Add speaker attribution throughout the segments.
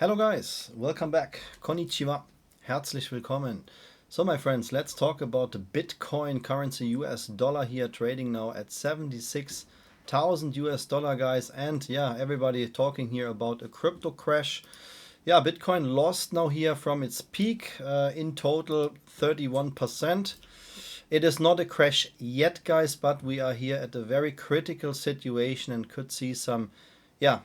Speaker 1: Hello guys, welcome back. Konnichiwa. Herzlich willkommen. So my friends, let's talk about the Bitcoin currency US dollar here trading now at 76,000 US dollar guys. And yeah, everybody talking here about a crypto crash. Yeah, Bitcoin lost now here from its peak in total 31%. It is not a crash yet guys, but we are here at a very critical situation and could see some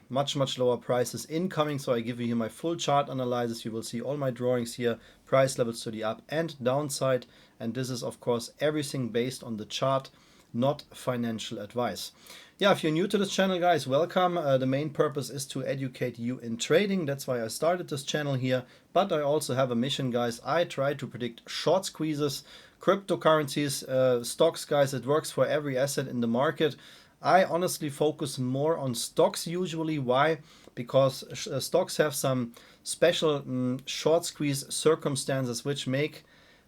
Speaker 1: much lower prices incoming. So I give you here my full chart analysis. You will see all my drawings here, price levels to the up and downside, and this is of course everything based on the chart, not financial advice. Yeah, if you're new to this channel guys, welcome. The main purpose is to educate you in trading. That's why I started this channel here, but I also have a mission guys. I try to predict short squeezes, cryptocurrencies, stocks guys. It works for every asset in the market. I honestly focus more on stocks usually. Why? Because stocks have some special short squeeze circumstances which make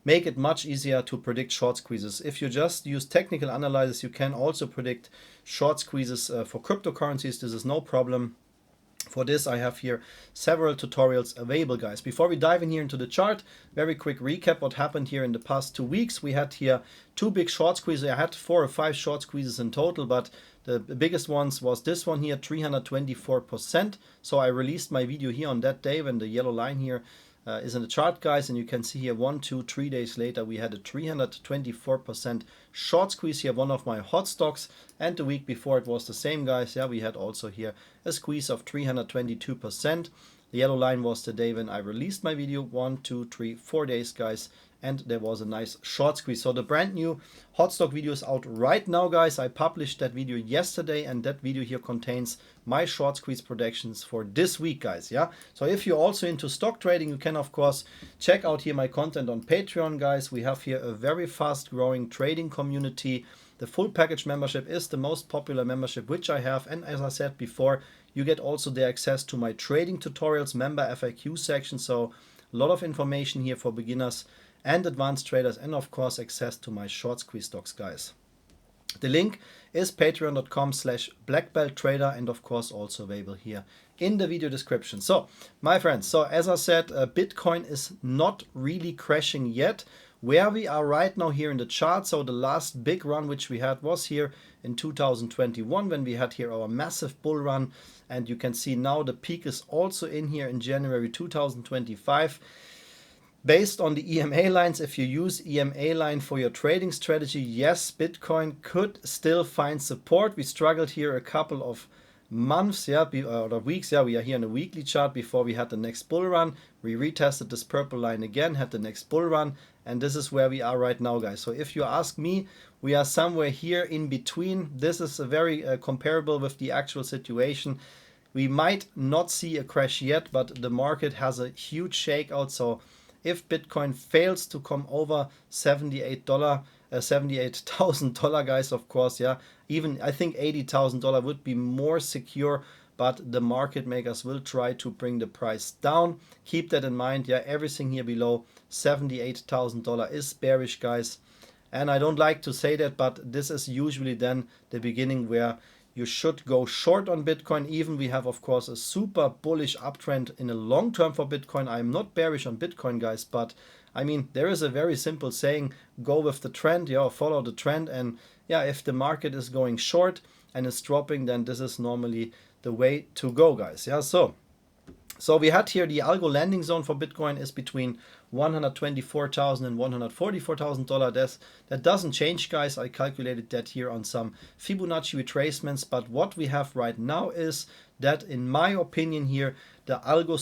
Speaker 1: it much easier to predict short squeezes. If you just use technical analysis, you can also predict short squeezes for cryptocurrencies. This is no problem. For this, I have here several tutorials available, guys. Before we dive in here into the chart, very quick recap what happened here in the past 2 weeks. We had here two big short squeezes. I had 4 or 5 short squeezes in total, but the biggest ones was this one here, 324%. So I released my video here on that day when the yellow line here is in the chart, guys, and you can see here 1, 2, 3 days later we had a 324% short squeeze here, one of my hot stocks, and the week before it was the same, guys. Yeah, we had also here a squeeze of 322%. The yellow line was the day when I released my video, 1, 2, 3, 4 days, guys, and there was a nice short squeeze. So the brand new hot stock video is out right now, guys. I published that video yesterday, and that video here contains my short squeeze predictions for this week, guys. Yeah, so if you're also into stock trading, you can of course check out here my content on Patreon, guys. We have here a very fast growing trading community. The full package membership is the most popular membership which I have, and as I said before, you get also the access to my trading tutorials, member FAQ section. So a lot of information here for beginners and advanced traders, and of course access to my short squeeze stocks, guys. The link is patreon.com/blackbelttrader, and of course also available here in the video description. So my friends, so as I said, Bitcoin is not really crashing yet. Where we are right now here in the chart, so the last big run which we had was here in 2021 when we had here our massive bull run, and you can see now the peak is also in here in January 2025. Based on the EMA lines, if you use EMA line for your trading strategy, yes, Bitcoin could still find support. We struggled here a couple of months, or weeks. Yeah, we are here in a weekly chart before we had the next bull run. We retested this purple line again, had the next bull run, and this is where we are right now, guys. So if you ask me, we are somewhere here in between. This is a very comparable with the actual situation. We might not see a crash yet, but the market has a huge shakeout. So if Bitcoin fails to come over $78,000, guys, of course, yeah, even I think $80,000 would be more secure, but the market makers will try to bring the price down. Keep that in mind. Yeah, everything here below $78,000 is bearish, guys. And I don't like to say that, but this is usually then the beginning where you should go short on Bitcoin. Even we have, of course, a super bullish uptrend in the long term for Bitcoin. I'm not bearish on Bitcoin, guys, but I mean, there is a very simple saying, go with the trend, yeah, follow the trend. And yeah, if the market is going short and it's dropping, then this is normally the way to go, guys. Yeah, so we had here the algo landing zone for Bitcoin is between $124,000 and $144,000. That doesn't change, guys. I calculated that here on some Fibonacci retracements. But what we have right now is that, in my opinion, here the algo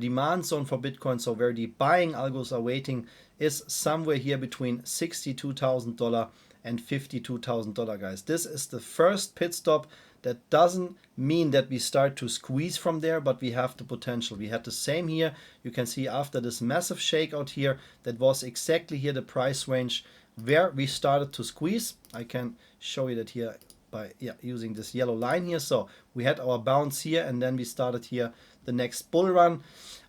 Speaker 1: demand zone for Bitcoin, so where the buying algos are waiting, is somewhere here between $62,000 and $52,000, guys. This is the first pit stop. That doesn't mean that we start to squeeze from there, but we have the potential. We had the same here. You can see after this massive shakeout here, that was exactly here the price range where we started to squeeze. I can show you that here by using this yellow line here. So we had our bounce here, and then we started here the next bull run.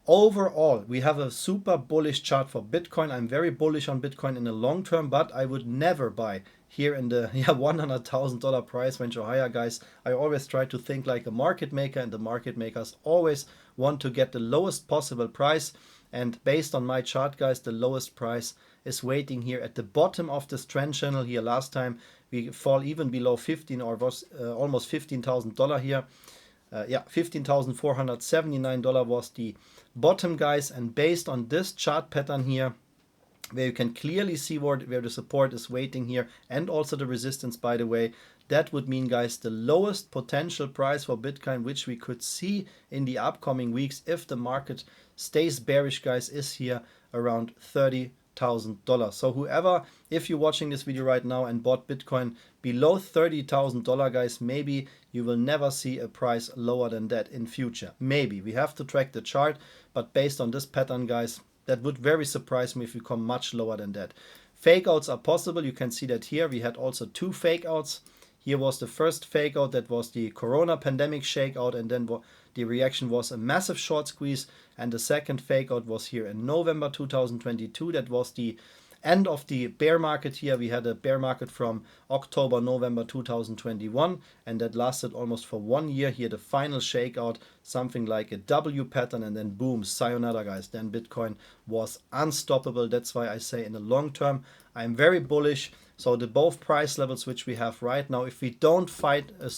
Speaker 1: Overall, we have a super bullish chart for Bitcoin. I'm very bullish on Bitcoin in the long term, but I would never buy here in the $100,000 price range or higher, guys. I always try to think like a market maker, and the market makers always want to get the lowest possible price. And based on my chart, guys, the lowest price is waiting here at the bottom of this trend channel here. Last time we fall even below 15 or was almost $15,000 here. Yeah, $15,479 was the bottom, guys. And based on this chart pattern here, where you can clearly see where the support is waiting here and also the resistance, by the way, that would mean, guys, the lowest potential price for Bitcoin, which we could see in the upcoming weeks if the market stays bearish, guys, is here around $30,000. So whoever, if you're watching this video right now and bought Bitcoin below $30,000, guys, maybe you will never see a price lower than that in future. Maybe. We have to track the chart, but based on this pattern, guys, that would very surprise me if we come much lower than that. Fake outs are possible. You can see that here. We had also 2 fake outs. Here was the first fake out, that was the Corona pandemic shakeout, and then the reaction was a massive short squeeze. And the second fake out was here in November 2022. That was the end of the bear market here. We had a bear market from October, November 2021, and that lasted almost for 1 year. Here the final shakeout, something like a W pattern, and then boom, sayonara, guys. Then Bitcoin was unstoppable. That's why I say in the long term, I'm very bullish. So the both price levels which we have right now, if we don't find a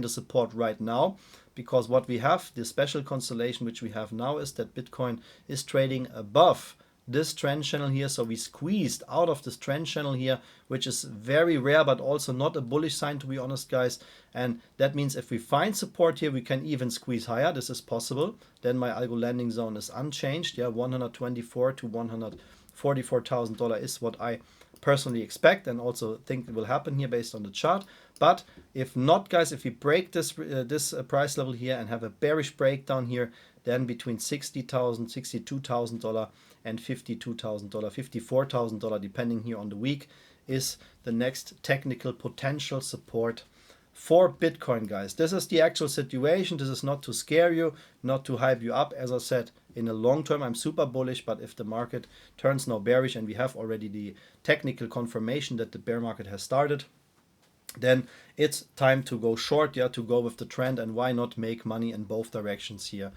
Speaker 1: support right now, because what we have, the special constellation which we have now is that Bitcoin is trading above this trend channel here. So we squeezed out of this trend channel here, which is very rare, but also not a bullish sign, to be honest, guys. And that means if we find support here, we can even squeeze higher. This is possible. Then my algo landing zone is unchanged. Yeah, $124,000 to $144,000 is what I personally expect and also think it will happen here based on the chart. But if not, guys, if we break this price level here and have a bearish breakdown here, then between $60,000, $62,000 and $52,000, $54,000, depending here on the week, is the next technical potential support for Bitcoin, guys. This is the actual situation. This is not to scare you, not to hype you up. As I said, in the long term, I'm super bullish, but if the market turns now bearish and we have already the technical confirmation that the bear market has started, then it's time to go short, yeah, to go with the trend, and why not make money in both directions here.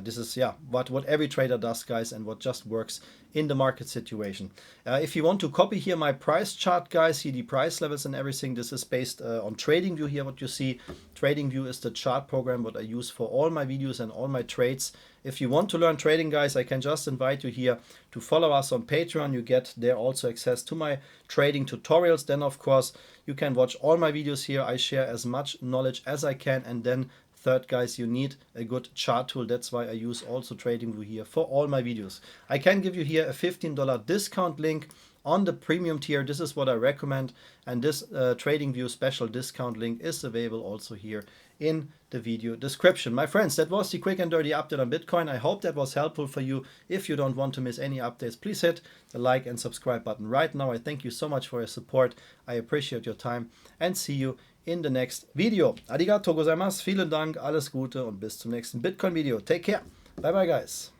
Speaker 1: This is, yeah, what every trader does, guys, and what just works in the market situation. If you want to copy here my price chart, guys, see the price levels and everything, this is based on TradingView here, what you see. TradingView is the chart program what I use for all my videos and all my trades. If you want to learn trading, guys, I can just invite you here to follow us on Patreon. You get there also access to my trading tutorials. Then, of course, you can watch all my videos here. I share as much knowledge as I can. And then third, guys, you need a good chart tool. That's why I use also TradingView here for all my videos. I can give you here a $15 discount link on the premium tier. This is what I recommend, and this TradingView special discount link is available also here in the video description. My friends, that was the quick and dirty update on Bitcoin. I hope that was helpful for you. If you don't want to miss any updates, please hit the like and subscribe button right now. I thank you so much for your support. I appreciate your time and see you in the next video. Arigatou gozaimasu, vielen Dank, alles Gute und bis zum nächsten Bitcoin Video. Take care. Bye bye, guys.